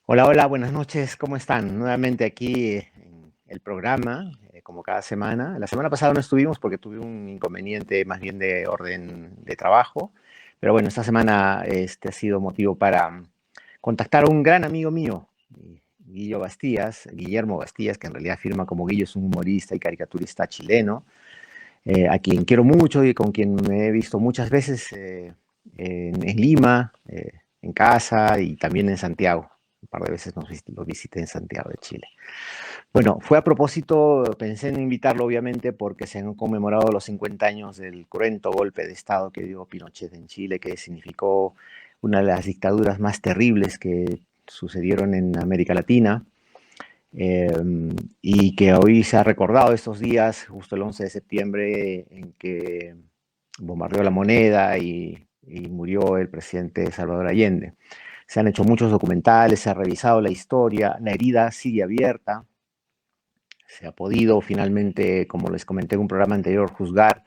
Hola, hola, buenas noches, ¿cómo están? Nuevamente aquí en el programa, como cada semana. La semana pasada no estuvimos porque tuve un inconveniente más bien de orden de trabajo, pero bueno, esta semana ha sido motivo para contactar a un gran amigo mío, Guillo Bastías, Guillermo Bastías, que en realidad firma como Guillo, es un humorista y caricaturista chileno, a quien quiero mucho y con quien me he visto muchas veces en Lima, en casa y también en Santiago. Un par de veces lo visité en Santiago de Chile. Bueno, fue a propósito, pensé en invitarlo obviamente porque se han conmemorado los 50 años del cruento golpe de Estado que dio Pinochet en Chile, que significó una de las dictaduras más terribles que sucedieron en América Latina, eh, y que hoy se ha recordado estos días, justo el 11 de septiembre, en que bombardeó la moneda y murió el presidente Salvador Allende. Se han hecho muchos documentales, se ha revisado la historia, la herida sigue abierta, se ha podido finalmente, como les comenté en un programa anterior, juzgar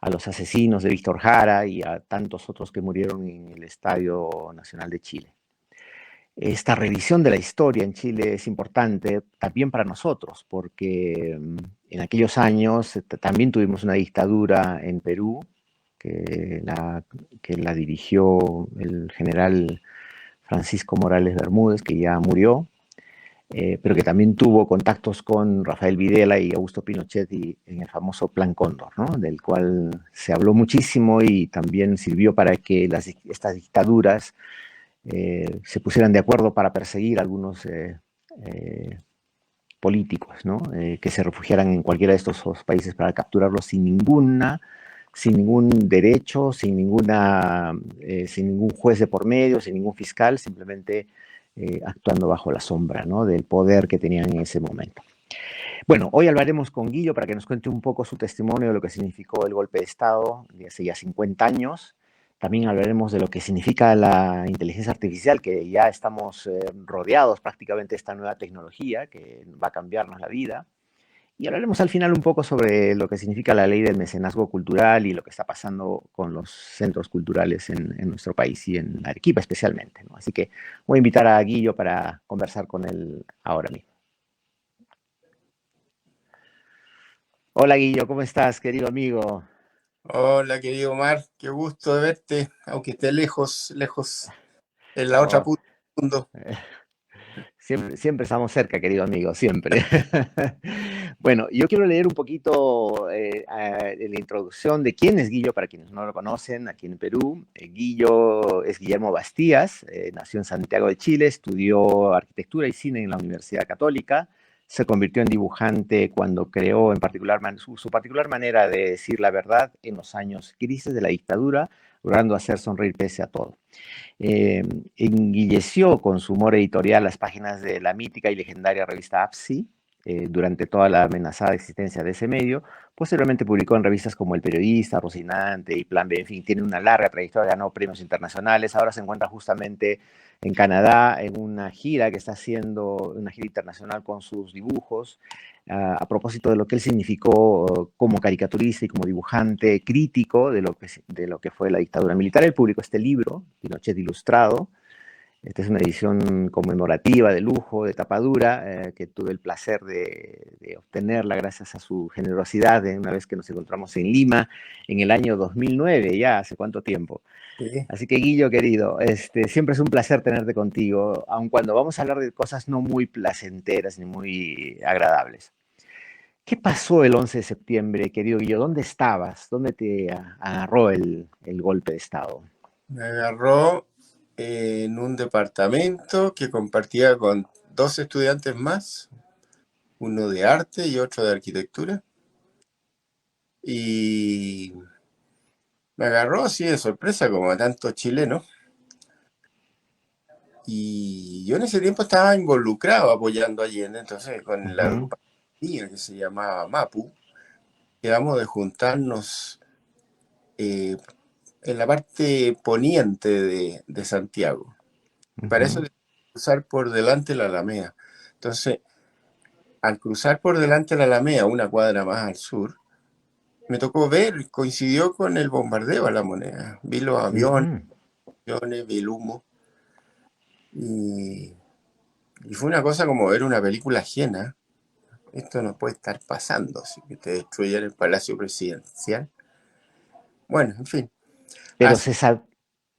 a los asesinos de Víctor Jara y a tantos otros que murieron en el Estadio Nacional de Chile. Esta revisión de la historia en Chile es importante también para nosotros, porque en aquellos años también tuvimos una dictadura en Perú que que la dirigió el general Francisco Morales Bermúdez, que ya murió, pero que también tuvo contactos con Rafael Videla y Augusto Pinochet en el famoso Plan Cóndor, ¿no? Del cual se habló muchísimo y también sirvió para que estas dictaduras se pusieran de acuerdo para perseguir a algunos eh, políticos, ¿no? Que se refugiaran en cualquiera de estos dos países para capturarlos sin ningún derecho, sin ningún juez de por medio, sin ningún fiscal, simplemente actuando bajo la sombra, ¿no? Del poder que tenían en ese momento. Bueno, hoy hablaremos con Guillo para que nos cuente un poco su testimonio de lo que significó el golpe de Estado de hace ya 50 años. También hablaremos de lo que significa la inteligencia artificial, que ya estamos rodeados prácticamente de esta nueva tecnología que va a cambiarnos la vida. Y hablaremos al final un poco sobre lo que significa la ley del mecenazgo cultural y lo que está pasando con los centros culturales en nuestro país y en Arequipa especialmente, ¿no? Así que voy a invitar a Guillo para conversar con él ahora mismo. Hola Guillo, ¿cómo estás, querido amigo? Hola, querido Omar, qué gusto de verte, aunque esté lejos, lejos, en la otra Oh, punta del mundo. siempre, siempre estamos cerca, querido amigo, siempre. Bueno, yo quiero leer un poquito de la introducción de quién es Guillo, para quienes no lo conocen, aquí en Perú. Guillo es Guillermo Bastías, nació en Santiago de Chile, estudió arquitectura y cine en la Universidad Católica, se convirtió en dibujante cuando creó en particular su particular manera de decir la verdad en los años grises de la dictadura, logrando hacer sonreír pese a todo. Enguilleció con su humor editorial las páginas de la mítica y legendaria revista APSI durante toda la amenazada existencia de ese medio. Posteriormente publicó en revistas como El Periodista, Rocinante y Plan B. En fin, tiene una larga trayectoria, ganó premios internacionales. Ahora se encuentra justamente en Canadá en una gira que está haciendo, una gira internacional con sus dibujos, a propósito de lo que él significó como caricaturista y como dibujante crítico de lo que fue la dictadura militar. Él publicó este libro, Pinochet Ilustrado. Esta es una edición conmemorativa de lujo, de tapadura, que tuve el placer de obtenerla gracias a su generosidad una vez que nos encontramos en Lima en el año 2009, ya hace cuánto tiempo. Sí. Así que Guillo, querido, siempre es un placer tenerte contigo, aun cuando vamos a hablar de cosas no muy placenteras ni muy agradables. ¿Qué pasó el 11 de septiembre, querido Guillo? ¿Dónde estabas? ¿Dónde te agarró el golpe de Estado? Me agarró en un departamento que compartía con dos estudiantes más, uno de arte y otro de arquitectura, y me agarró así de sorpresa como a tantos chilenos, y yo en ese tiempo estaba involucrado apoyando a Allende, entonces con la Ujú, agrupación mía que se llamaba MAPU, quedamos de juntarnos eh, en la parte poniente de Santiago. Para eso ujú, tenía que cruzar por delante la Alameda. Entonces, al cruzar por delante la Alameda, una cuadra más al sur, me tocó ver, coincidió con el bombardeo a la moneda. Vi los aviones, ujú. vi el humo, y Y fue una cosa como ver una película ajena. Esto no puede estar pasando, así que te destruyen el Palacio Presidencial. Bueno, en fin, Pero así,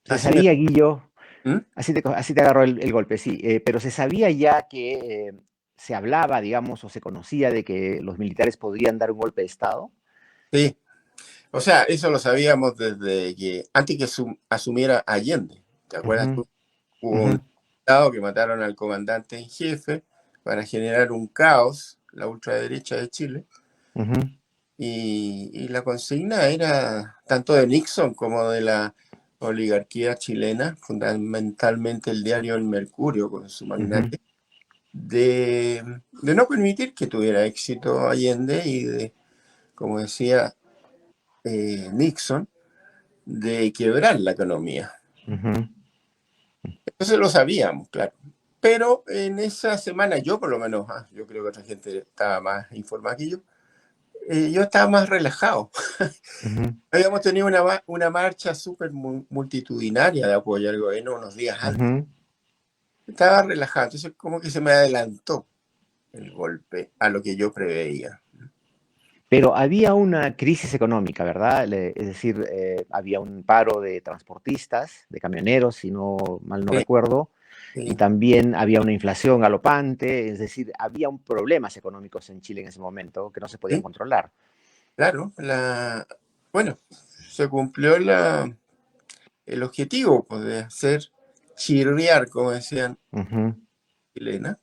se así me... sabía, Guillo, ¿Mm? así te agarró el golpe, sí, pero se sabía ya que se hablaba, digamos, o se conocía de que los militares podrían dar un golpe de Estado. Sí, o sea, eso lo sabíamos desde que, antes que asumiera Allende. ¿Te acuerdas Ujú, tú? Hubo ujú, un estado que mataron al comandante en jefe para generar un caos, la ultraderecha de Chile. ujú, Y la consigna era tanto de Nixon como de la oligarquía chilena, fundamentalmente el diario El Mercurio con su ujú, magnate, de no permitir que tuviera éxito Allende y de, como decía Nixon, de quebrar la economía. ujú. Entonces lo sabíamos, claro. Pero en esa semana, yo por lo menos, yo creo que otra gente estaba más informada que yo estaba más relajado. Ujú, Habíamos tenido una marcha súper multitudinaria de apoyo al gobierno unos días antes. ujú. Estaba relajado, entonces como que se me adelantó el golpe a lo que yo preveía. Pero había una crisis económica, ¿verdad? Es decir, había un paro de transportistas, de camioneros, si no mal no Sí, recuerdo, y sí, también había una inflación galopante, es decir, había problemas económicos en Chile en ese momento que no se podían sí, controlar. claro. Bueno, se cumplió el objetivo pues, de hacer chirriar, como decían Ujú, chilena.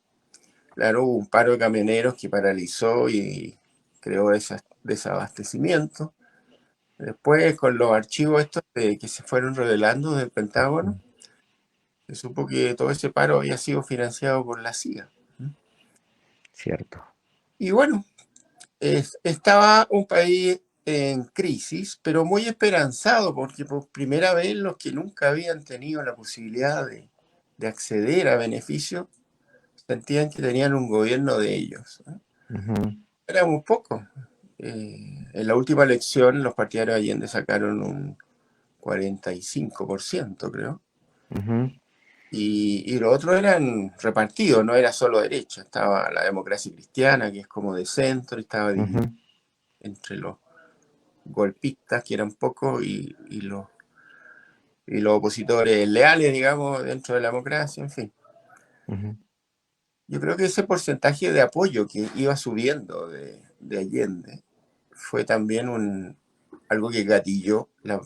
Claro, hubo un paro de camioneros que paralizó y creó desabastecimiento. Después, con los archivos estos que se fueron revelando del Pentágono, ujú. se supo que todo ese paro había sido financiado por la CIA. Cierto. Y bueno, estaba un país en crisis, pero muy esperanzado, porque por primera vez los que nunca habían tenido la posibilidad de acceder a beneficios sentían que tenían un gobierno de ellos, ¿no? Ujú, Éramos pocos. En la última elección los partidarios de Allende sacaron un 45%, creo. ujú, Y los otros eran repartidos, no era solo derecha. Estaba la democracia cristiana, que es como de centro, y estaba ujú, dividida entre los golpistas, que eran pocos, y los opositores leales, digamos, dentro de la democracia, en fin. ujú. Yo creo que ese porcentaje de apoyo que iba subiendo de Allende fue también algo que gatilló la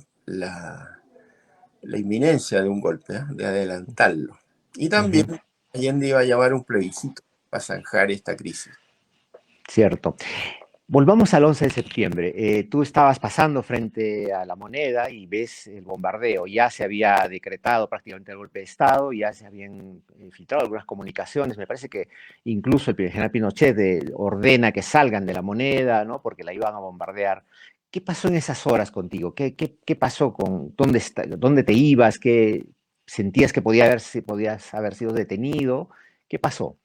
inminencia de un golpe, de adelantarlo. Y también Ujú. Allende iba a llamar un plebiscito para zanjar esta crisis. Cierto. Volvamos al 11 de septiembre. Tú estabas pasando frente a la Moneda y ves el bombardeo. Ya se había decretado prácticamente el golpe de Estado, ya se habían filtrado algunas comunicaciones. Me parece que incluso el general Pinochet ordena que salgan de la Moneda, ¿no? Porque la iban a bombardear. ¿Qué pasó en esas horas contigo? ¿Qué pasó con dónde te ibas? ¿Qué sentías que podías haber sido detenido? ¿Qué pasó?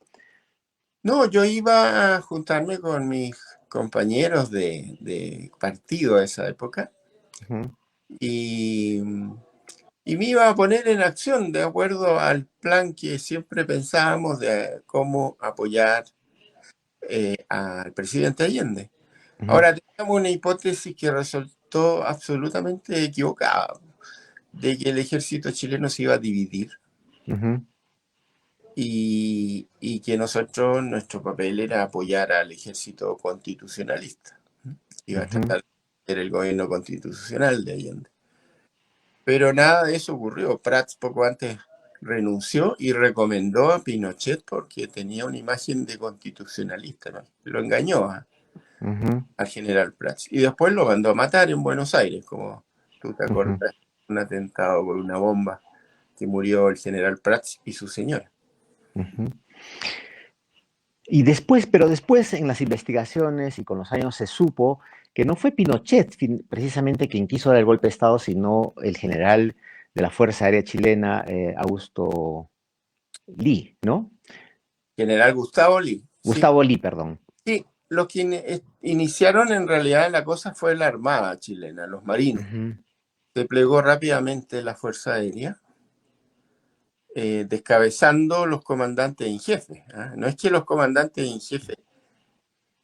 No, yo iba a juntarme con mis compañeros de partido a esa época Ujú, y, y me iba a poner en acción de acuerdo al plan que siempre pensábamos de cómo apoyar al presidente Allende. ujú, Ahora teníamos una hipótesis que resultó absolutamente equivocada, de que el ejército chileno se iba a dividir ujú, y que nosotros, nuestro papel era apoyar al ejército constitucionalista. Iba a ujú, tratar de ser el gobierno constitucional de Allende. Pero nada de eso ocurrió. Prats poco antes renunció y recomendó a Pinochet porque tenía una imagen de constitucionalista, ¿no? Lo engañó ujú, al general Prats. Y después lo mandó a matar en Buenos Aires, como tú te ujú. acordarás, un atentado por una bomba que murió el general Prats y su señora. Ujú. Y después, pero después en las investigaciones y con los años se supo que no fue Pinochet precisamente quien quiso dar el golpe de Estado, sino el general de la Fuerza Aérea Chilena, Augusto Lee, ¿no? General Gustavo Lee. Sí, Gustavo Lee, perdón. sí. Los que iniciaron en realidad la cosa fue la Armada chilena, los marines. Ujú, Se plegó rápidamente la Fuerza Aérea descabezando los comandantes en jefe. ¿Ah? No es que los comandantes en jefe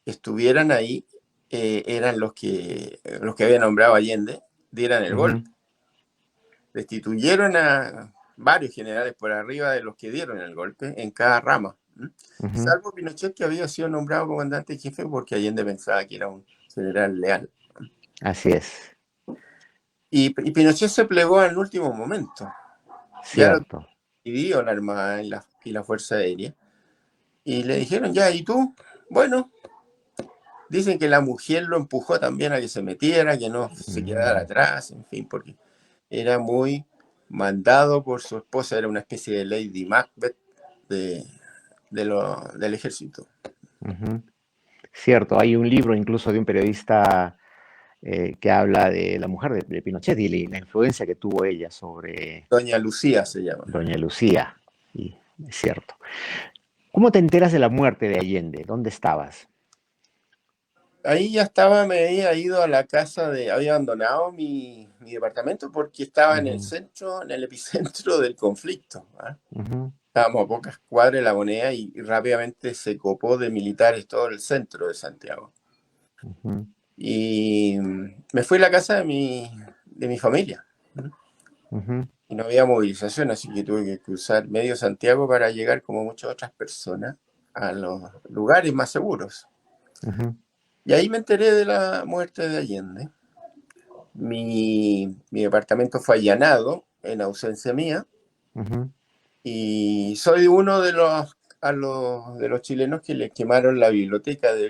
estuvieran ahí, eran los que había nombrado Allende, dieran el Ujú, golpe. Destituyeron a varios generales por arriba de los que dieron el golpe en cada rama. ujú. Salvo Pinochet, que había sido nombrado comandante en jefe porque Allende pensaba que era un general leal. Así es, Y Pinochet se plegó al último momento. Ya lo cierto. dividió la Armada y la Fuerza Aérea. Y le dijeron, ya, ¿y tú? Bueno, dicen que la mujer lo empujó también a que se metiera, que no se quedara Mm, atrás, en fin, porque era muy mandado por su esposa, era una especie de Lady Macbeth de, del ejército. ujú. Cierto, hay un libro incluso de un periodista que habla de la mujer de Pinochet y la influencia que tuvo ella sobre Doña Lucía se llama. Doña Lucía. Y es cierto. ¿Cómo te enteras de la muerte de Allende? ¿Dónde estabas? Ahí ya estaba, me había ido a la casa había abandonado mi departamento porque estaba en el Ujú, centro, en el epicentro del conflicto. ¿Ah? ujú, Estábamos a pocas cuadras de La Moneda y rápidamente se copó de militares todo el centro de Santiago. ujú, Y me fui a la casa de mi familia. ujú, Y no había movilización, así que tuve que cruzar medio Santiago para llegar, como muchas otras personas, a los lugares más seguros. ujú, Y ahí me enteré de la muerte de Allende. Mi departamento fue allanado en ausencia mía ujú. y soy uno de los chilenos que les quemaron la biblioteca de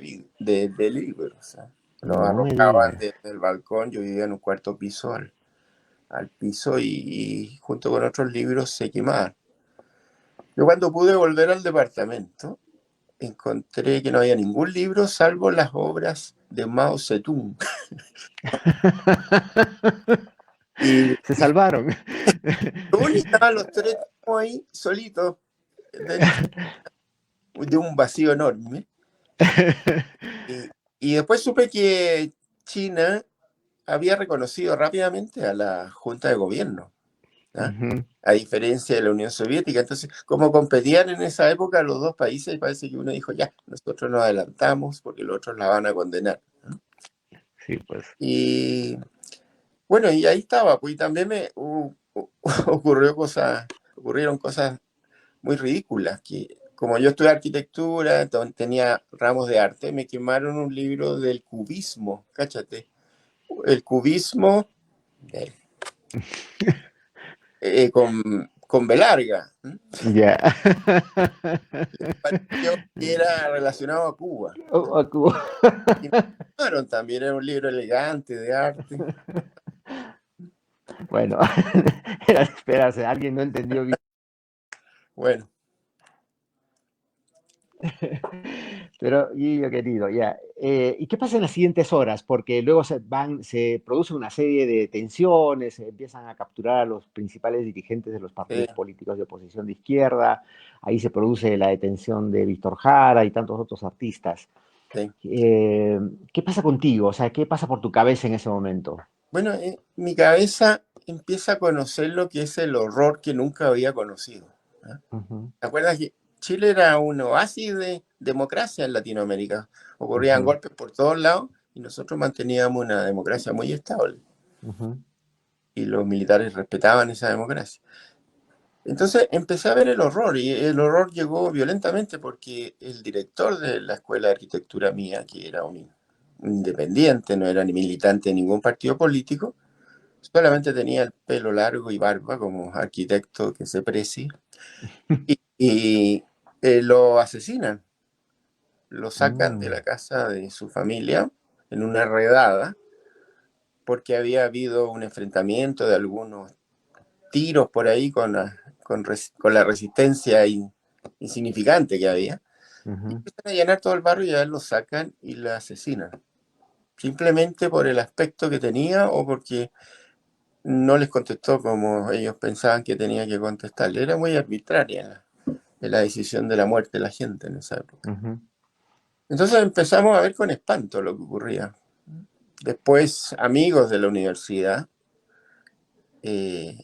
libros. ¿Eh? Los No me arrojaban digas. desde el balcón, yo vivía en un cuarto piso al piso y junto con otros libros se quemaban. Yo cuando pude volver al departamento encontré que no había ningún libro salvo las obras de Mao Zedong. Y, Se y salvaron. estaban los tres ahí solitos dentro de un vacío enorme. Y después supe que China había reconocido rápidamente a la Junta de Gobierno, ¿ah? Ujú, A diferencia de la Unión Soviética. Entonces, como competían en esa época los dos países, parece que uno dijo, ya, nosotros nos adelantamos porque los otros la van a condenar. sí, pues. Y bueno, y ahí estaba, pues y también ocurrieron cosas muy ridículas, que como yo estudié arquitectura, tenía ramos de arte, me quemaron un libro del cubismo, cáchate, el cubismo eh, con B larga, ¿m? Ya. Pareció que era relacionado a Cuba. Oh, Aku. Y me quemaron también, era un libro elegante de arte. Bueno, era de esperarse, alguien no entendió bien. Bueno, Pero, Guillo querido, ya. ¿Y qué pasa en las siguientes horas? Porque luego se produce una serie de tensiones, se empiezan a capturar a los principales dirigentes de los eh, partidos políticos de oposición de izquierda, ahí se produce la detención de Víctor Jara y tantos otros artistas. sí. Eh, ¿Qué pasa contigo? O sea, ¿qué pasa por tu cabeza en ese momento? Bueno, mi cabeza empieza a conocer lo que es el horror que nunca había conocido. ¿Ah? Ujú, ¿Te acuerdas que Chile era un oasis de democracia en Latinoamérica? Ocurrían ujú, golpes por todos lados y nosotros manteníamos una democracia muy estable ujú, y los militares respetaban esa democracia. Entonces empecé a ver el horror y el horror llegó violentamente porque el director de la escuela de arquitectura mía, que era un independiente, no era ni militante de ningún partido político, solamente tenía el pelo largo y barba como arquitecto que se precie, y lo asesinan, lo sacan de mm, la casa de su familia en una redada porque había habido un enfrentamiento de algunos tiros por ahí con la resistencia insignificante que había. Y ujú, empiezan a llenar todo el barrio y a él lo sacan y lo asesinan. Simplemente por el aspecto que tenía o porque no les contestó como ellos pensaban que tenía que contestarle. Era muy arbitraria la decisión de la muerte de la gente en esa época. ujú. Entonces empezamos a ver con espanto lo que ocurría. Después, amigos de la universidad eh,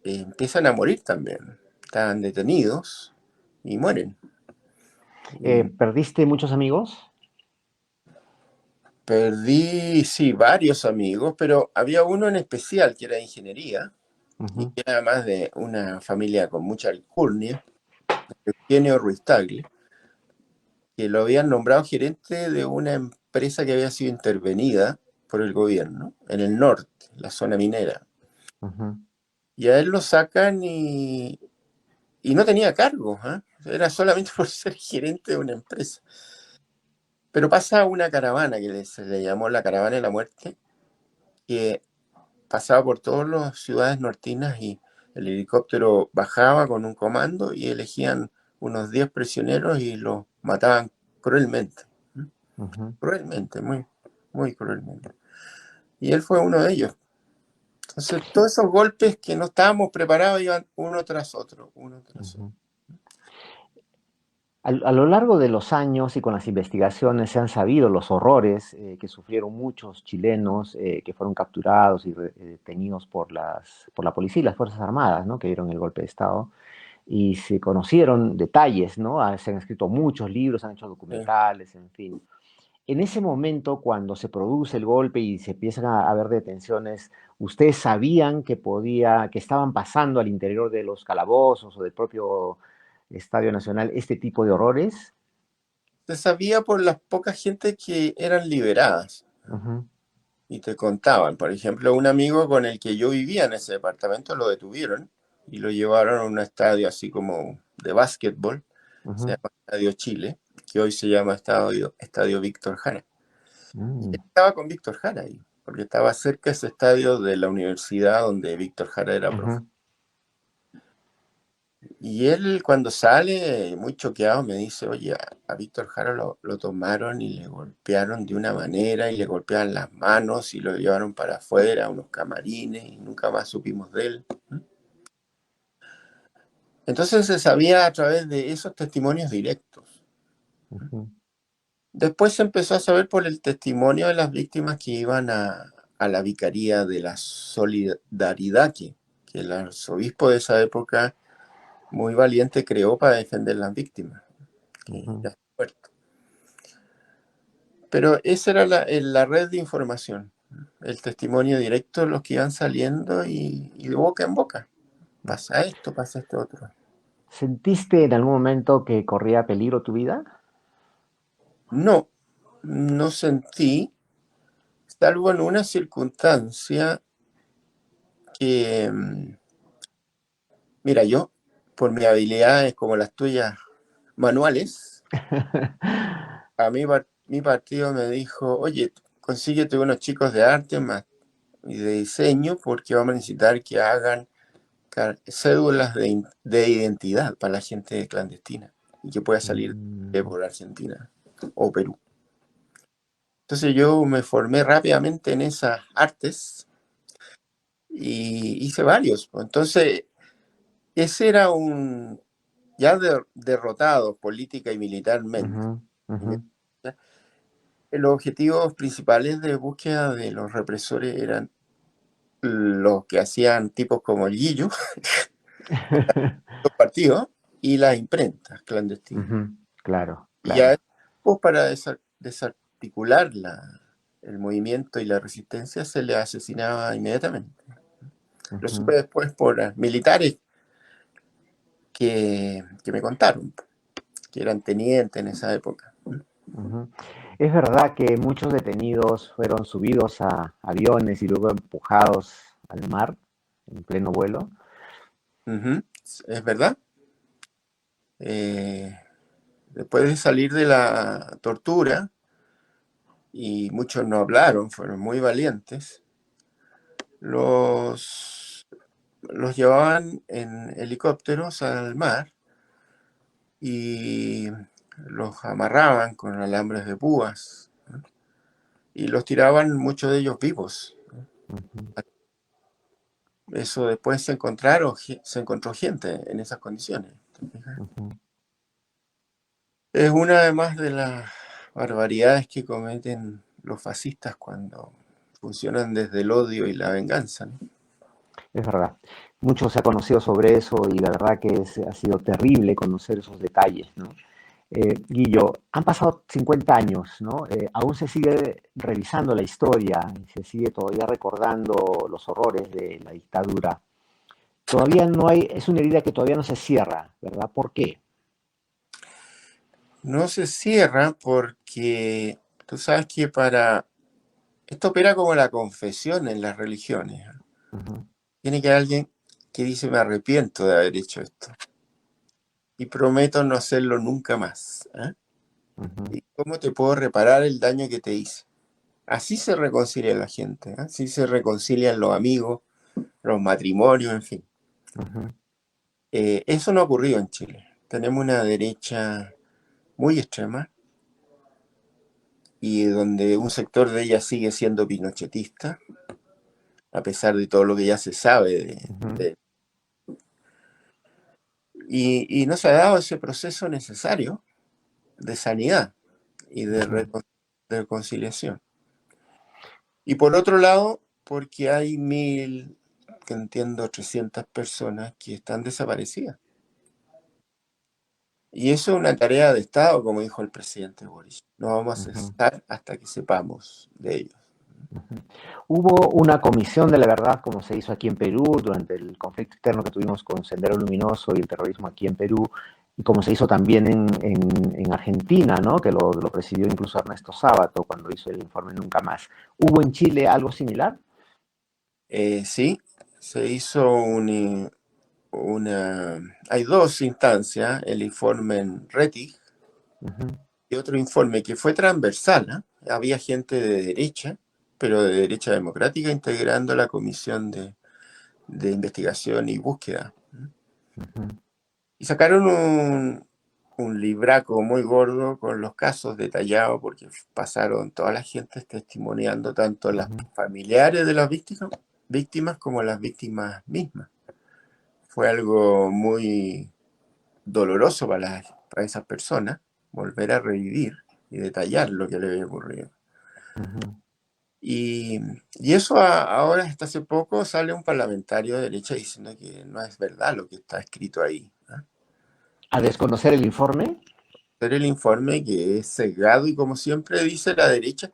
empiezan a morir también. están detenidos y mueren. Y ¿Perdiste muchos amigos? perdí, sí, varios amigos, pero había uno en especial que era de ingeniería y Ujú, que era además de una familia con mucha alcurnia, Eugenio Ruiz Tagle, que lo habían nombrado gerente de una empresa que había sido intervenida por el gobierno en el norte, la zona minera. ujú, Y a él lo sacan y no tenía cargo, ¿ah? Era solamente por ser gerente de una empresa. Pero pasa una caravana se le llamó la Caravana de la Muerte, que pasaba por todas las ciudades nortinas y el helicóptero bajaba con un comando y elegían unos 10 prisioneros y los mataban cruelmente. ¿Mm? ujú, Cruelmente, muy, muy cruelmente. Y él fue uno de ellos. Entonces, todos esos golpes que no estábamos preparados iban uno tras otro, uno tras otro. ujú. A lo largo de los años y con las investigaciones se han sabido los horrores que sufrieron muchos chilenos que fueron capturados y detenidos por la policía y las Fuerzas Armadas, ¿no? Que dieron el golpe de Estado. Y se conocieron detalles, ¿no? Se han escrito muchos libros, se han hecho Sí. documentales, en fin. En ese momento, cuando se produce el golpe y se empiezan a haber detenciones, ¿ustedes sabían que estaban pasando al interior de los calabozos o del propio Estadio Nacional este tipo de horrores? Se sabía por las pocas gente que eran liberadas Ujú, y te contaban. Por ejemplo, un amigo con el que yo vivía en ese departamento lo detuvieron y lo llevaron a un estadio así como de básquetbol, se ujú, llama Estadio Chile, que hoy se llama Estadio Víctor Jara. Y mm, él estaba con Víctor Jara ahí, porque estaba cerca ese estadio de la universidad donde Víctor Jara era profe. ujú, Y él cuando sale, muy choqueado, me dice, oye, a Víctor Jara lo tomaron y le golpearon de una manera y le golpeaban las manos y lo llevaron para afuera, a unos camarines y nunca más supimos de él. Entonces se sabía a través de esos testimonios directos. ujú, Después se empezó a saber por el testimonio de las víctimas que iban a la Vicaría de la Solidaridad, que el arzobispo de esa época, muy valiente, creó para defender las víctimas, que ujú. ya está muerto. Pero esa era la red de información, el testimonio directo de los que iban saliendo y de boca en boca. Pasa esto otro. ¿Sentiste en algún momento que corría peligro tu vida? No, no sentí, salvo en una circunstancia que, mira, yo, por mis habilidades como las tuyas manuales, a mí mi partido me dijo, oye, consíguete unos chicos de arte más y de diseño porque vamos a necesitar que hagan cédulas de identidad para la gente clandestina y que pueda salir Mm, por Argentina o Perú. Entonces yo me formé rápidamente en esas artes y hice varios. Entonces ese era ya derrotado política y militarmente. ujú, ujú, Los objetivos principales de búsqueda de los represores eran los que hacían tipos como el Guillo, los partidos y las imprentas clandestinas. ujú. Claro, Y a claro. estos, para desarticular el movimiento y la resistencia, se les asesinaba inmediatamente. Lo supe Ujú, después por militares que me contaron, que eran tenientes en esa época. ujú. Es verdad que muchos detenidos fueron subidos a aviones y luego empujados al mar en pleno vuelo. Ujú, es verdad. Eh, Después de salir de la tortura, y muchos no hablaron, fueron muy valientes, los llevaban en helicópteros al mar y los amarraban con alambres de púas, ¿no? Y los tiraban muchos de ellos vivos. Ujú, Eso después se encontró gente en esas condiciones. ujú. Es una además de las barbaridades que cometen los fascistas cuando funcionan desde el odio y la venganza, ¿no? es verdad. Mucho se ha conocido sobre eso y la verdad que ha sido terrible conocer esos detalles, ¿no? Guillo, han pasado 50 años, ¿no? Aún se sigue revisando la historia, se sigue todavía recordando los horrores de la dictadura. Todavía no hay, es una herida que todavía no se cierra, ¿verdad? ¿Por qué? No se cierra porque tú sabes que para... Esto opera como la confesión en las religiones. Ujú, Tiene que haber alguien que dice me arrepiento de haber hecho esto y prometo no hacerlo nunca más. ¿Eh? ujú, ¿Y cómo te puedo reparar el daño que te hice? Así se reconcilia la gente, ¿eh? Así se reconcilian los amigos, los matrimonios, en fin. ujú, Eso no ha ocurrido en Chile. Tenemos una derecha muy extrema y donde un sector de ella sigue siendo pinochetista, a pesar de todo lo que ya se sabe ujú, y no se ha dado ese proceso necesario de sanidad y ujú. de reconciliación. Y por otro lado, porque hay que entiendo, 300 personas que están desaparecidas. Y eso es una tarea de Estado, como dijo el presidente Boris. No vamos a Ujú, cesar hasta que sepamos de ellos. ujú. Hubo una comisión de la verdad, como se hizo aquí en Perú, durante el conflicto interno que tuvimos con Sendero Luminoso y el terrorismo aquí en Perú, y como se hizo también en Argentina, ¿no? Que lo presidió incluso Ernesto Sábato cuando hizo el informe Nunca Más. ¿Hubo en Chile algo similar? Sí, se hizo una... Hay dos instancias, el informe en RETIG Ujú, y otro informe que fue transversal, ¿eh? Había gente de derecha, pero de derecha democrática, integrando la comisión de investigación y búsqueda. ujú, Y sacaron un libraco muy gordo con los casos detallados, porque pasaron toda la gente testimoniando, tanto las ujú, familiares de las víctimas como las víctimas mismas. Fue algo muy doloroso para esas personas, volver a revivir y detallar lo que le había ocurrido. ujú. Y eso ahora, hasta hace poco, sale un parlamentario de derecha diciendo que no es verdad lo que está escrito ahí. ¿Ah? A desconocer el informe. Hacer el informe que es sesgado y, como siempre dice la derecha,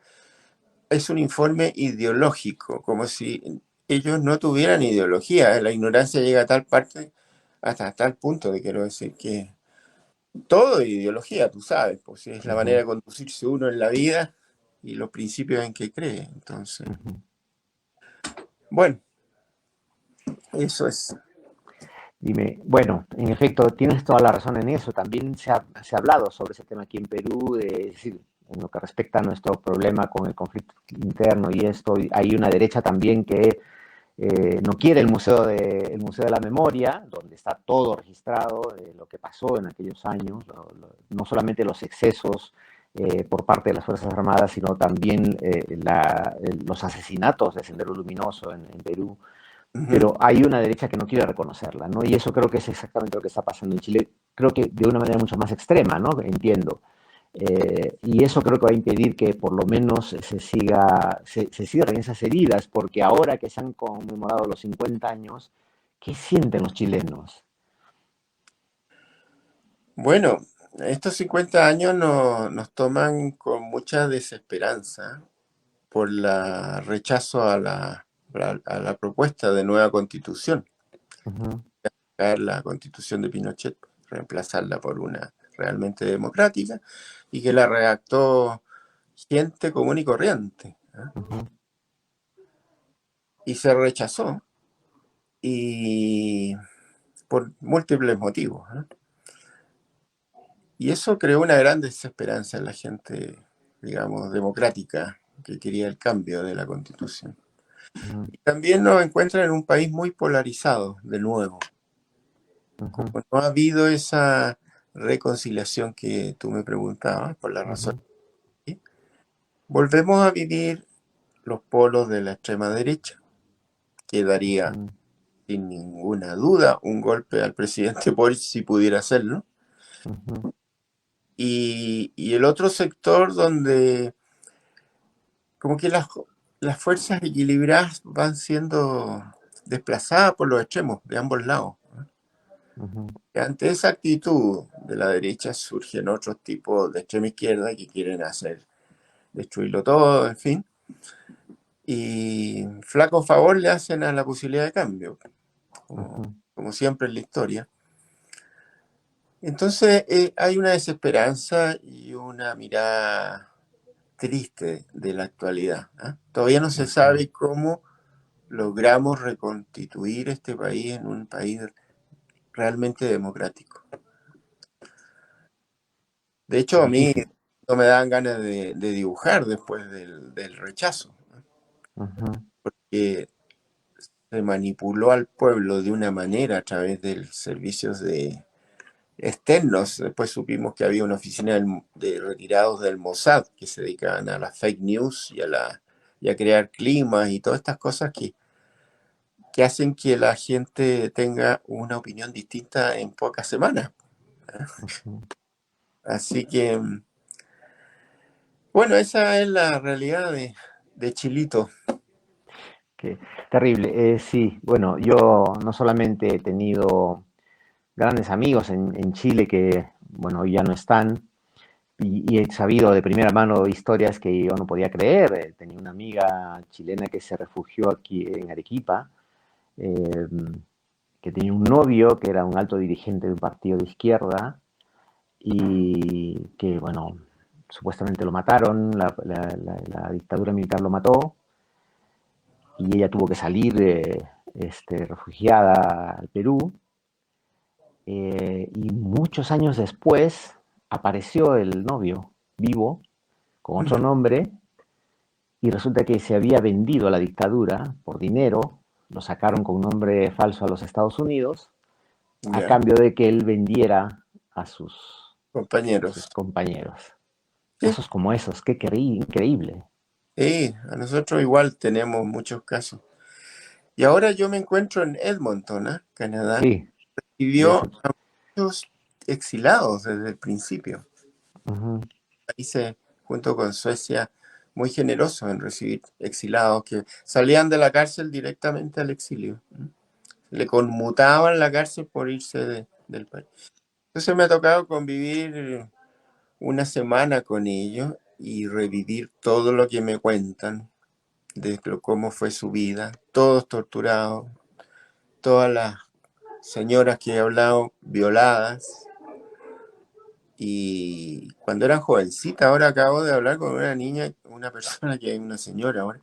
es un informe ideológico, como si ellos no tuvieran ideología. La ignorancia llega a tal parte, hasta tal punto, de quiero decir que todo es ideología, tú sabes, pues es la manera Ujú, de conducirse uno en la vida y los principios en que cree. Entonces, ujú. bueno, eso es. Dime, bueno, en efecto, tienes toda la razón en eso. También se ha hablado sobre ese tema aquí en Perú, es decir, en lo que respecta a nuestro problema con el conflicto interno y esto. Y hay una derecha también que no quiere el Museo de la Memoria, donde está todo registrado de lo que pasó en aquellos años, no solamente los excesos por parte de las Fuerzas Armadas, sino también los asesinatos de Sendero Luminoso en Perú, Ujú. pero hay una derecha que no quiere reconocerla, ¿no? Y eso creo que es exactamente lo que está pasando en Chile, creo que de una manera mucho más extrema, ¿no? Entiendo. Y eso creo que va a impedir que por lo menos se cierren esas heridas, porque ahora que se han conmemorado los 50 años, ¿qué sienten los chilenos? Bueno, estos 50 años nos toman con mucha desesperanza por el rechazo a la propuesta de nueva constitución, Ujú, caer la constitución de Pinochet, reemplazarla por una realmente democrática y que la redactó gente común y corriente. ¿Eh? ujú, Y se rechazó y por múltiples motivos. ¿Eh? Y eso creó una gran desesperanza en la gente, digamos, democrática, que quería el cambio de la constitución. ujú, Y también nos encuentra en un país muy polarizado, de nuevo. ujú, Como no ha habido esa reconciliación que tú me preguntabas, por la razón, ujú, que volvemos a vivir los polos de la extrema derecha, que daría ujú, sin ninguna duda un golpe al presidente Boric si pudiera hacerlo. ujú, Y el otro sector donde como que las fuerzas equilibradas van siendo desplazada por los extremos de ambos lados. ujú, Ante esa actitud de la derecha surgen otros tipos de extrema izquierda que quieren hacer destruirlo todo, en fin, y flaco favor le hacen a la posibilidad de cambio, como, ujú. como siempre en la historia. Entonces hay una desesperanza y una mirada triste de la actualidad. ¿Ah? Todavía no se Ujú. sabe cómo logramos reconstituir este país en un país realmente democrático. De hecho, a mí Difícil. no me dan ganas de dibujar después del rechazo, Ujú, que se manipuló al pueblo de una manera a través de servicios externos. Después supimos que había una oficina de retirados del Mossad que se dedicaban a las fake news y a crear climas y todas estas cosas que hacen que la gente tenga una opinión distinta en pocas semanas. ujú. Así que, bueno, esa es la realidad de Chilito. Qué terrible. Sí, bueno, yo no solamente he tenido grandes amigos en Chile que, bueno, hoy ya no están, y he sabido de primera mano historias que yo no podía creer. Tenía una amiga chilena que se refugió aquí en Arequipa, eh, que tenía un novio que era un alto dirigente de un partido de izquierda y que, bueno, supuestamente lo mataron, la dictadura militar lo mató y ella tuvo que salir refugiada al Perú. Y muchos años después apareció el novio vivo con otro nombre y resulta que se había vendido a la dictadura por dinero, lo sacaron con un nombre falso a los Estados Unidos a Ya, cambio de que él vendiera a sus compañeros. compañeros. Sí, Casos como esos, qué increíble. sí, a nosotros igual tenemos muchos casos. Y ahora yo me encuentro en Edmonton, ¿ah? Canadá. Sí, y Vivió a muchos exilados desde el principio. ujú, Países, junto con Suecia, muy generosos en recibir exilados que salían de la cárcel directamente al exilio. Le conmutaban la cárcel por irse del país. Entonces me ha tocado convivir una semana con ellos y revivir todo lo que me cuentan de cómo fue su vida, todos torturados, todas las señoras que he hablado violadas. Y cuando eran jovencitas, ahora acabo de hablar con una niña, una persona que es una señora ahora,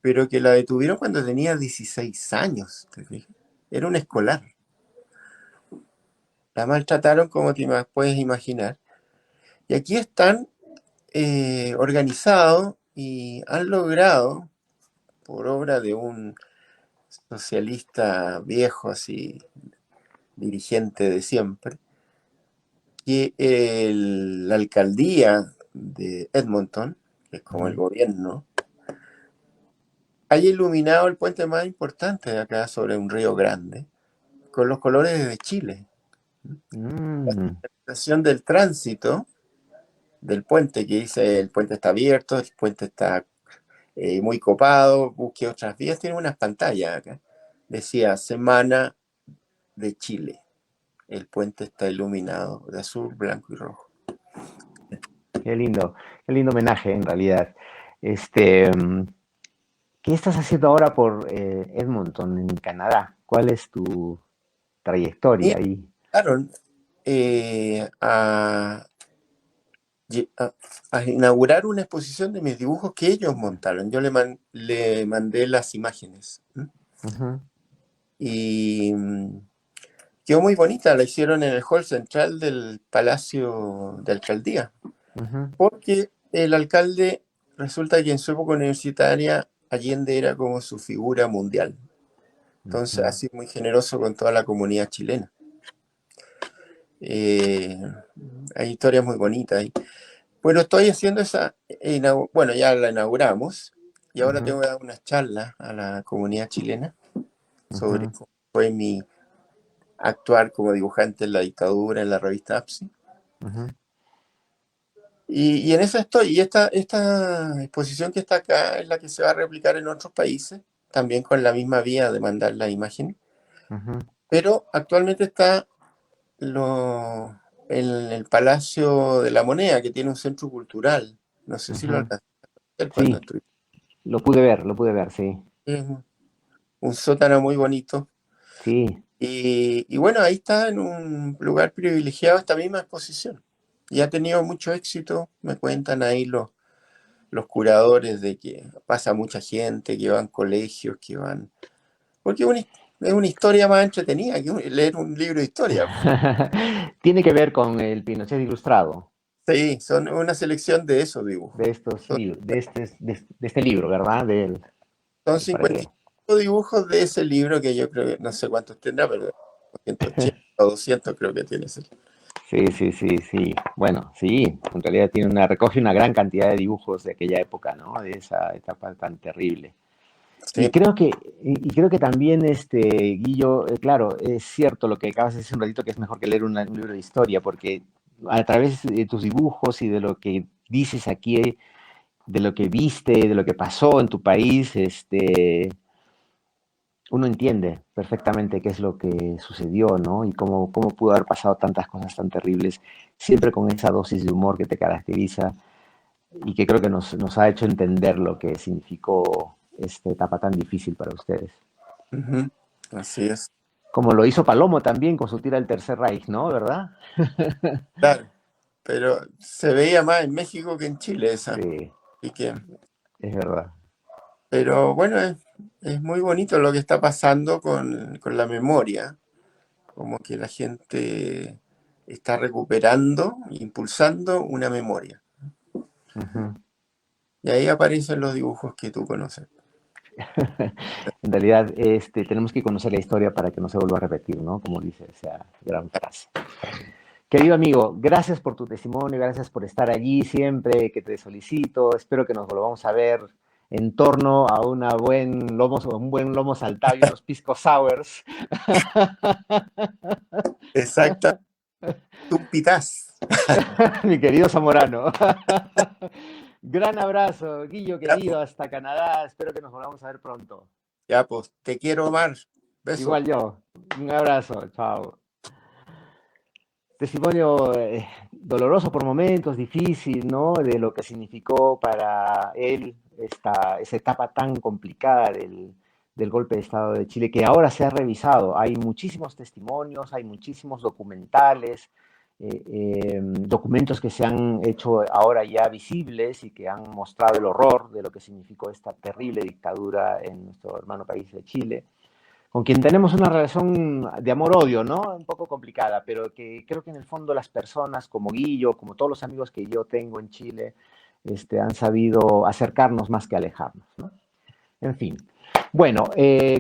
pero que la detuvieron cuando tenía 16 años, ¿te fijas? Era un escolar. La maltrataron como te puedes imaginar. Y aquí están organizados y han logrado, por obra de un socialista viejo, así, dirigente de siempre, que la alcaldía de Edmonton, que es como el ujú. gobierno, haya iluminado el puente más importante de acá sobre un río grande, con los colores de Chile. Mm, La estación del tránsito del puente, que dice el puente está abierto, el puente está muy copado, busque otras vías, tiene unas pantallas acá. Decía Semana de Chile. El puente está iluminado de azul, blanco y rojo. qué lindo homenaje en realidad. Este, mm, ¿Qué estás haciendo ahora por Edmonton, en Canadá? ¿Cuál es tu Y trayectoria ahí? llegaron a, a inaugurar una exposición de mis dibujos que ellos montaron. Yo le mandé las imágenes. ¿M? Ujú, Y quedó muy bonita, la hicieron en el hall central del Palacio de Alcaldía, ujú, porque el alcalde resulta que en su época universitaria Allende era como su figura mundial. Entonces ha ujú, sido muy generoso con toda la comunidad chilena. Eh, Hay historias muy bonitas ahí. Bueno, estoy haciendo bueno, ya la inauguramos y ahora ujú, tengo que dar unas charlas a la comunidad chilena sobre ujú, cómo fue mi actuar como dibujante en la dictadura en la revista APSI. ujú. Y en eso estoy. Y esta exposición que está acá es la que se va a replicar en otros países. también con la misma vía de mandar la imagen, Ujú. pero actualmente está en el Palacio de la Moneda, que tiene un centro cultural. No sé si lo Ujú. alcanzaste a ver cuando Sí, estuviste. lo pude ver, sí. Es un sótano muy bonito. Sí. Y bueno, ahí está en un lugar privilegiado esta misma exposición. Y ha tenido mucho éxito, me cuentan ahí los curadores de que pasa mucha gente, que van colegios, que van... Porque es una historia más entretenida que leer un libro de historia. Tiene que ver con el Pinochet ilustrado, Sí, son una selección de esos dibujos. de estos Son, libros, de este libro, ¿verdad? son Para que 55 dibujos de ese libro que yo creo que no sé cuántos tendrá, pero 180 o 200 creo que tiene ese. sí, sí, sí, sí. Bueno, sí, en realidad recoge una gran cantidad de dibujos de aquella época, ¿no? De esa etapa tan terrible. Y Sí. creo que, y creo que también, Guillo, claro, es cierto lo que acabas de decir un ratito, que es mejor que leer un libro de historia, porque a través de tus dibujos y de lo que dices aquí, de lo que viste, de lo que pasó en tu país, uno entiende perfectamente qué es lo que sucedió, ¿no? Y cómo pudo haber pasado tantas cosas tan terribles, siempre con esa dosis de humor que te caracteriza y que creo que nos ha hecho entender lo que significó esta etapa tan difícil para ustedes. Ujú, así es. Como lo hizo Palomo también con su tira del Tercer Reich, ¿no? ¿Verdad? Claro, pero se veía más en México que en Chile esa. Sí, Así que, es verdad. pero bueno, es muy bonito lo que está pasando con la memoria, como que la gente está recuperando, impulsando una memoria. Ujú. Y ahí aparecen los dibujos que tú conoces. En realidad, tenemos que conocer la historia para que no se vuelva a repetir, ¿no? Como dice esa gran frase. Querido amigo, gracias por tu testimonio, gracias por estar allí siempre que te solicito. Espero que nos volvamos a ver en torno a un buen lomo saltado y unos pisco sours. Exacta, Tumpitas. Mi querido Zamorano. Gran abrazo, Guillo Ya, querido, pues, hasta Canadá. Espero que nos volvamos a ver pronto. ya, pues, te quiero, Omar. Besos. Igual yo. Un abrazo. Chao. Testimonio doloroso por momentos, difícil, ¿no? De lo que significó para él esa etapa tan complicada del golpe de Estado de Chile, que ahora se ha revisado. Hay muchísimos testimonios, hay muchísimos documentales, documentos que se han hecho ahora ya visibles y que han mostrado el horror de lo que significó esta terrible dictadura en nuestro hermano país de Chile, con quien tenemos una relación de amor-odio, ¿no? Un poco complicada, pero que creo que en el fondo las personas como Guillo, como todos los amigos que yo tengo en Chile, han sabido acercarnos más que alejarnos, ¿no? En fin. Bueno,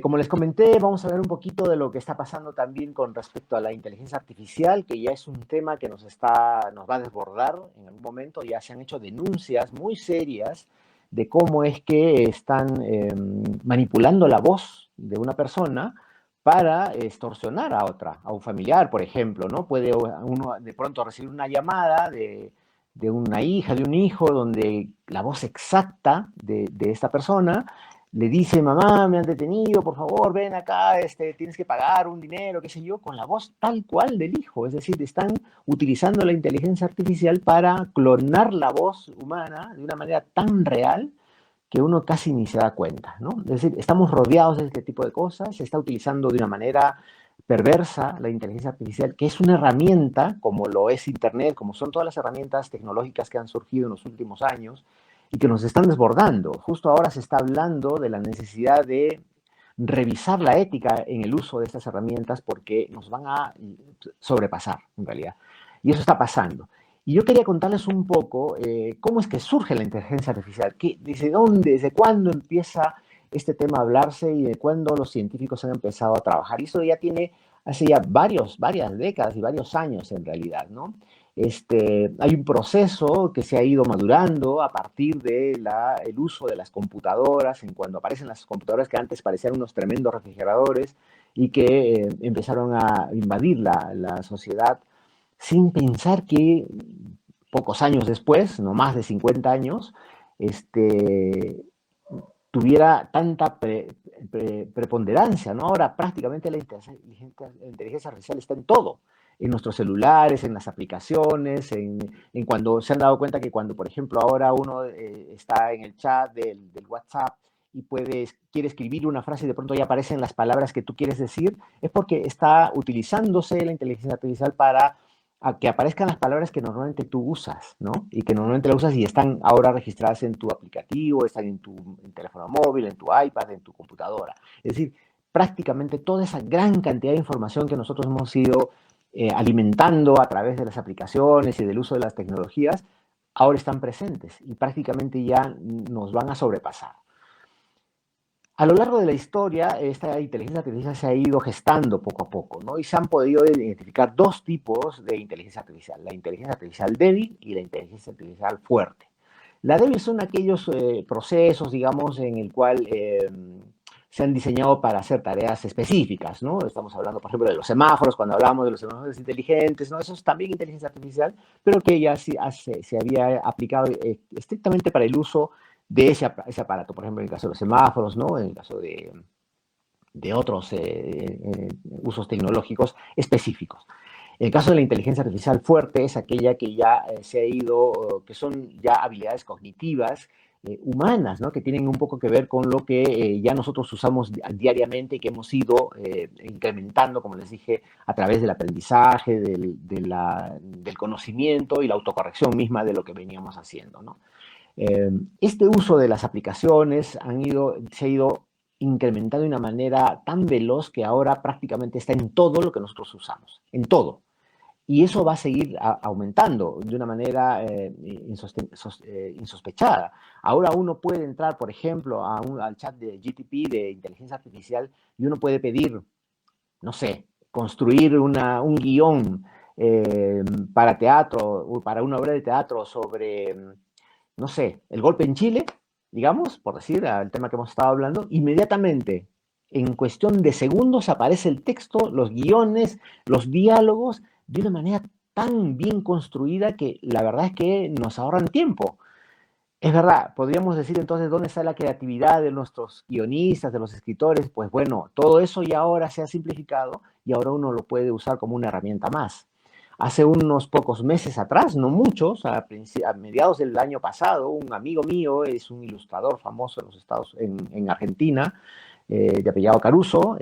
como les comenté, vamos a ver un poquito de lo que está pasando también con respecto a la inteligencia artificial, que ya es un tema que nos va a desbordar en algún momento. Ya se han hecho denuncias muy serias de cómo es que están manipulando la voz de una persona para extorsionar a otra, a un familiar, por ejemplo, ¿no? Puede uno de pronto recibir una llamada de una hija, de un hijo, donde la voz exacta de esta persona le dice: mamá, me han detenido, por favor, ven acá, tienes que pagar un dinero, qué sé yo, con la voz tal cual del hijo. Es decir, están utilizando la inteligencia artificial para clonar la voz humana de una manera tan real que uno casi ni se da cuenta, ¿no? Es decir, estamos rodeados de este tipo de cosas, se está utilizando de una manera perversa la inteligencia artificial, que es una herramienta, como lo es Internet, como son todas las herramientas tecnológicas que han surgido en los últimos años y que nos están desbordando. Justo ahora se está hablando de la necesidad de revisar la ética en el uso de estas herramientas porque nos van a sobrepasar, en realidad. Y eso está pasando. Y yo quería contarles un poco cómo es que surge la inteligencia artificial, desde dónde, desde cuándo empieza este tema a hablarse y de cuándo los científicos han empezado a trabajar. Y eso ya tiene hace ya varias décadas y varios años en realidad, ¿no? Hay un proceso que se ha ido madurando a partir del uso de las computadoras, en cuando aparecen las computadoras que antes parecían unos tremendos refrigeradores y que empezaron a invadir la sociedad sin pensar que pocos años después, no más de 50 años, este, tuviera preponderancia, ¿no? Ahora prácticamente la inteligencia artificial está en todo, en nuestros celulares, en las aplicaciones, en cuando se han dado cuenta que cuando, por ejemplo, ahora uno está en el chat del WhatsApp y quiere escribir una frase y de pronto ya aparecen las palabras que tú quieres decir, es porque está utilizándose la inteligencia artificial para que aparezcan las palabras que normalmente tú usas, ¿no? Y que normalmente las usas y están ahora registradas en tu aplicativo, están en tu teléfono móvil, en tu iPad, en tu computadora. Es decir, prácticamente toda esa gran cantidad de información que nosotros hemos ido alimentando a través de las aplicaciones y del uso de las tecnologías, ahora están presentes y prácticamente ya nos van a sobrepasar. A lo largo de la historia, esta inteligencia artificial se ha ido gestando poco a poco, ¿no? Y se han podido identificar dos tipos de inteligencia artificial, la inteligencia artificial débil y la inteligencia artificial fuerte. La débil son aquellos procesos, digamos, en el cual se han diseñado para hacer tareas específicas, ¿no? Estamos hablando, por ejemplo, de los semáforos, cuando hablamos de los semáforos inteligentes, ¿no? Eso es también inteligencia artificial, pero que ya se había aplicado estrictamente para el uso de ese aparato, por ejemplo, en el caso de los semáforos, ¿no? En el caso de otros usos tecnológicos específicos. En el caso de la inteligencia artificial fuerte es aquella que ya se ha ido, que son ya habilidades cognitivas humanas, ¿no? Que tienen un poco que ver con lo que ya nosotros usamos diariamente y que hemos ido incrementando, como les dije, a través del aprendizaje, del conocimiento y la autocorrección misma de lo que veníamos haciendo, ¿no? Este uso de las aplicaciones se ha ido incrementando de una manera tan veloz que ahora prácticamente está en todo lo que nosotros usamos, en todo. Y eso va a seguir aumentando de una manera insospechada. Ahora uno puede entrar, por ejemplo, al chat de GTP de inteligencia artificial y uno puede pedir, no sé, construir un guión para teatro, para una obra de teatro sobre no sé, el golpe en Chile, digamos, por decir el tema que hemos estado hablando, inmediatamente, en cuestión de segundos, aparece el texto, los guiones, los diálogos, de una manera tan bien construida que la verdad es que nos ahorran tiempo. Es verdad, podríamos decir entonces dónde está la creatividad de nuestros guionistas, de los escritores. Pues bueno, todo eso ya ahora se ha simplificado y ahora uno lo puede usar como una herramienta más. Hace unos pocos meses atrás, no muchos, a mediados del año pasado, un amigo mío es un ilustrador famoso en Argentina, de apellido Caruso,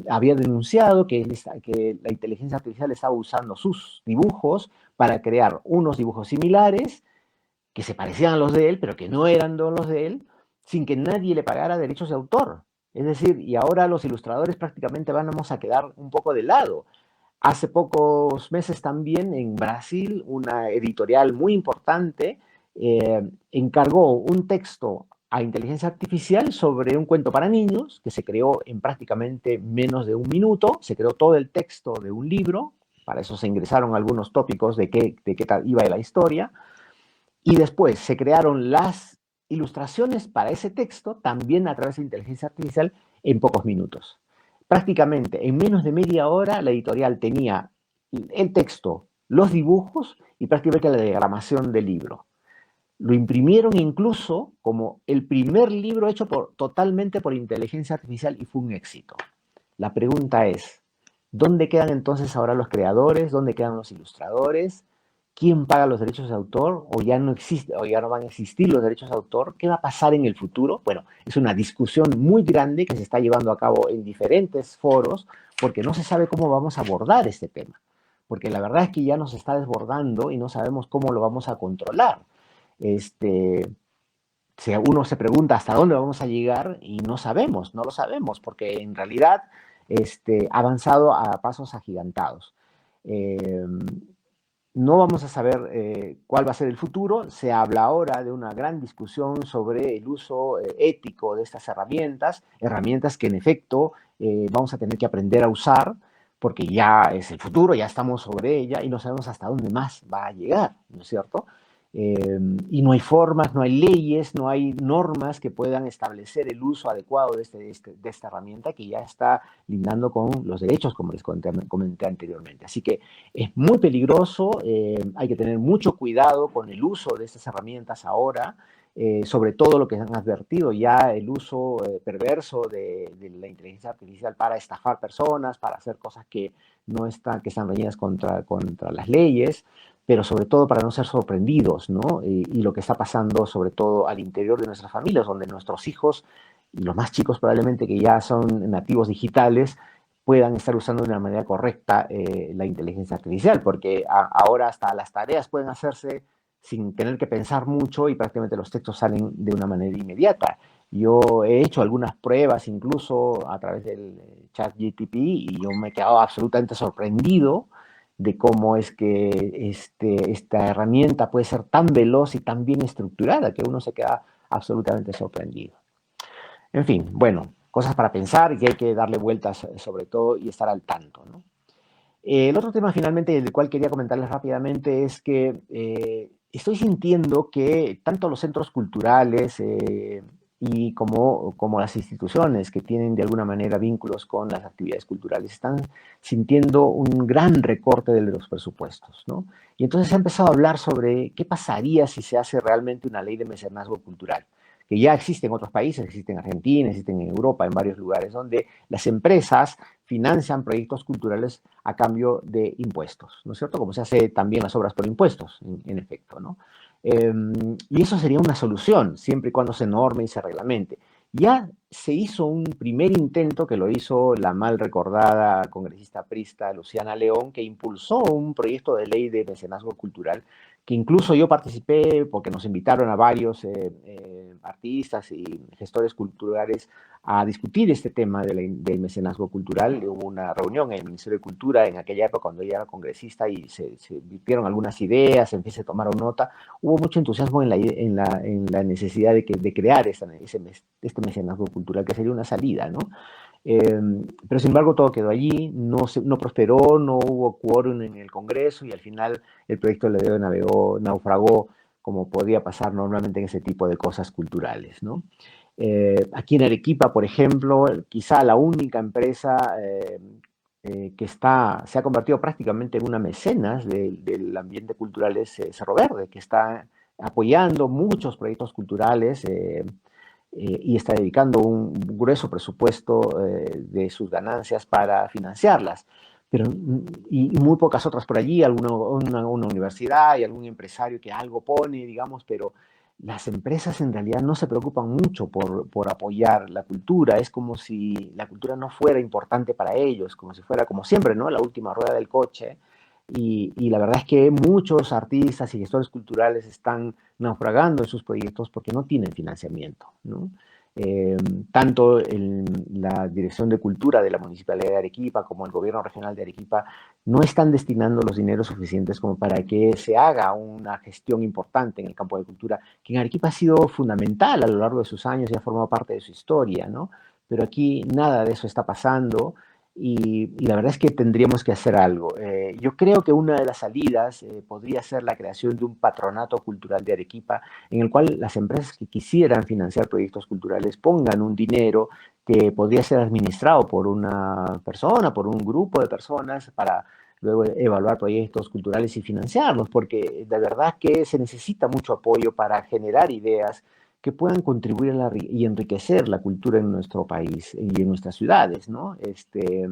había denunciado que la inteligencia artificial estaba usando sus dibujos para crear unos dibujos similares que se parecían a los de él, pero que no eran los de él, sin que nadie le pagara derechos de autor. Es decir, y ahora los ilustradores prácticamente vamos a quedar un poco de lado. Hace pocos meses también en Brasil, una editorial muy importante encargó un texto a inteligencia artificial sobre un cuento para niños que se creó en prácticamente menos de un minuto. Se creó todo el texto de un libro, para eso se ingresaron algunos tópicos de qué tal iba la historia, y después se crearon las ilustraciones para ese texto también a través de inteligencia artificial en pocos minutos. Prácticamente en menos de media hora la editorial tenía el texto, los dibujos y prácticamente la diagramación del libro. Lo imprimieron incluso como el primer libro hecho totalmente por inteligencia artificial y fue un éxito. La pregunta es, ¿dónde quedan entonces ahora los creadores? ¿Dónde quedan los ilustradores? ¿Quién paga los derechos de autor? ¿O ya no existe, o ya no van a existir los derechos de autor? ¿Qué va a pasar en el futuro? Bueno, es una discusión muy grande que se está llevando a cabo en diferentes foros porque no se sabe cómo vamos a abordar este tema. Porque la verdad es que ya nos está desbordando y no sabemos cómo lo vamos a controlar. Si uno se pregunta hasta dónde vamos a llegar y no sabemos, no lo sabemos, porque en realidad ha avanzado a pasos agigantados. No vamos a saber cuál va a ser el futuro. Se habla ahora de una gran discusión sobre el uso ético de estas herramientas que en efecto vamos a tener que aprender a usar porque ya es el futuro, ya estamos sobre ella y no sabemos hasta dónde más va a llegar, ¿no es cierto? Y no hay formas, no hay leyes, no hay normas que puedan establecer el uso adecuado de esta herramienta que ya está lindando con los derechos, como les comenté anteriormente. Así que es muy peligroso, hay que tener mucho cuidado con el uso de estas herramientas ahora sobre todo lo que han advertido ya, el uso perverso de la inteligencia artificial para estafar personas, para hacer cosas que no están, que están reñidas contra las leyes, pero sobre todo para no ser sorprendidos, ¿no? Y lo que está pasando sobre todo al interior de nuestras familias, donde nuestros hijos, y los más chicos probablemente que ya son nativos digitales, puedan estar usando de una manera correcta la inteligencia artificial, porque ahora hasta las tareas pueden hacerse sin tener que pensar mucho y prácticamente los textos salen de una manera inmediata. Yo he hecho algunas pruebas incluso a través del chat GTP y yo me he quedado absolutamente sorprendido de cómo es que esta herramienta puede ser tan veloz y tan bien estructurada que uno se queda absolutamente sorprendido. En fin, bueno, cosas para pensar y que hay que darle vueltas sobre todo y estar al tanto, ¿no? El otro tema finalmente del cual quería comentarles rápidamente es que estoy sintiendo que tanto los centros culturales y como las instituciones que tienen de alguna manera vínculos con las actividades culturales están sintiendo un gran recorte de los presupuestos, ¿no? Y entonces se ha empezado a hablar sobre qué pasaría si se hace realmente una ley de mecenazgo cultural, que ya existe en otros países, existe en Argentina, existe en Europa, en varios lugares, donde las empresas financian proyectos culturales a cambio de impuestos, ¿no es cierto? Como se hace también las obras por impuestos, en efecto, ¿no? Y eso sería una solución, siempre y cuando se norme y se reglamente. Ya se hizo un primer intento que lo hizo la mal recordada congresista prista Luciana León, que impulsó un proyecto de ley de mecenazgo cultural, que incluso yo participé porque nos invitaron a varios artistas y gestores culturales a discutir este tema del mecenazgo cultural. Hubo una reunión en el Ministerio de Cultura en aquella época cuando ella era congresista y se virtieron algunas ideas, se tomaron nota. Hubo mucho entusiasmo en la necesidad de crear este mecenazgo cultural, que sería una salida, ¿no? Pero sin embargo todo quedó allí, no prosperó, no hubo quórum en el Congreso y al final el proyecto de ley naufragó como podía pasar normalmente en ese tipo de cosas culturales, ¿no? Aquí en Arequipa, por ejemplo, quizá la única empresa se ha convertido prácticamente en una mecenas del ambiente cultural es Cerro Verde, que está apoyando muchos proyectos culturales y está dedicando un grueso presupuesto de sus ganancias para financiarlas. Pero, y muy pocas otras por allí, una universidad y algún empresario que algo pone, digamos, pero las empresas en realidad no se preocupan mucho por apoyar la cultura. Es como si la cultura no fuera importante para ellos, como si fuera, como siempre, ¿no? La última rueda del coche. Y la verdad es que muchos artistas y gestores culturales están naufragando en sus proyectos porque no tienen financiamiento, ¿no? Tanto la Dirección de Cultura de la Municipalidad de Arequipa como el Gobierno Regional de Arequipa no están destinando los dineros suficientes como para que se haga una gestión importante en el campo de cultura, que en Arequipa ha sido fundamental a lo largo de sus años y ha formado parte de su historia, ¿no? Pero aquí nada de eso está pasando. Y la verdad es que tendríamos que hacer algo. Yo creo que una de las salidas podría ser la creación de un patronato cultural de Arequipa, en el cual las empresas que quisieran financiar proyectos culturales pongan un dinero que podría ser administrado por una persona, por un grupo de personas, para luego evaluar proyectos culturales y financiarlos, porque de verdad que se necesita mucho apoyo para generar ideas que puedan contribuir y enriquecer la cultura en nuestro país y en nuestras ciudades, ¿no? Eh,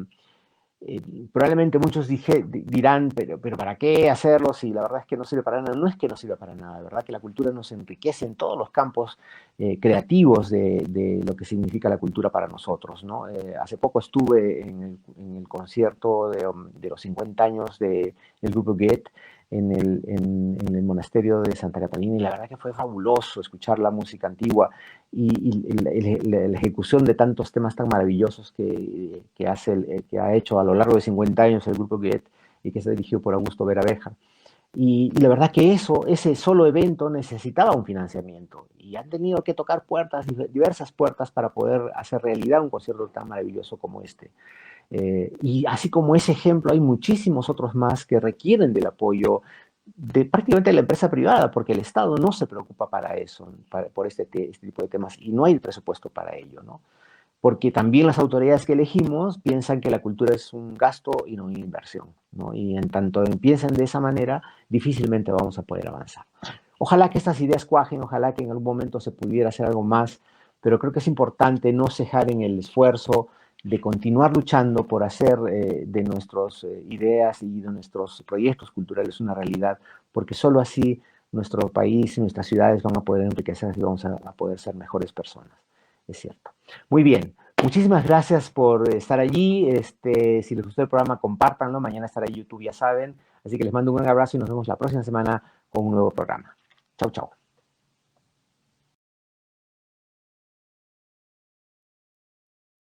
Probablemente muchos dirán, pero ¿para qué hacerlo si la verdad es que no sirve para nada? No es que no sirva para nada, la verdad que la cultura nos enriquece en todos los campos creativos de lo que significa la cultura para nosotros, ¿no? Hace poco estuve en el concierto de los 50 años del grupo Goethe en el monasterio de Santa Catalina y la verdad que fue fabuloso escuchar la música antigua y la ejecución de tantos temas tan maravillosos que ha hecho a lo largo de 50 años el grupo Goethe y que se dirigió por Augusto Vera Beja. Y la verdad que ese solo evento necesitaba un financiamiento y han tenido que tocar puertas, diversas puertas para poder hacer realidad un concierto tan maravilloso como este. Y así como ese ejemplo, hay muchísimos otros más que requieren del apoyo de prácticamente la empresa privada, porque el Estado no se preocupa para eso, por este tipo de temas, y no hay presupuesto para ello, ¿no? Porque también las autoridades que elegimos piensan que la cultura es un gasto y no una inversión, ¿no? Y en tanto piensan de esa manera, difícilmente vamos a poder avanzar. Ojalá que estas ideas cuajen, ojalá que en algún momento se pudiera hacer algo más, pero creo que es importante no cejar en el esfuerzo de continuar luchando por hacer de nuestras ideas y de nuestros proyectos culturales una realidad, porque solo así nuestro país y nuestras ciudades van a poder enriquecerse y vamos a poder ser mejores personas. Es cierto. Muy bien. Muchísimas gracias por estar allí. Si les gustó el programa, compártanlo. Mañana estará en YouTube, ya saben. Así que les mando un gran abrazo y nos vemos la próxima semana con un nuevo programa. Chau, chau.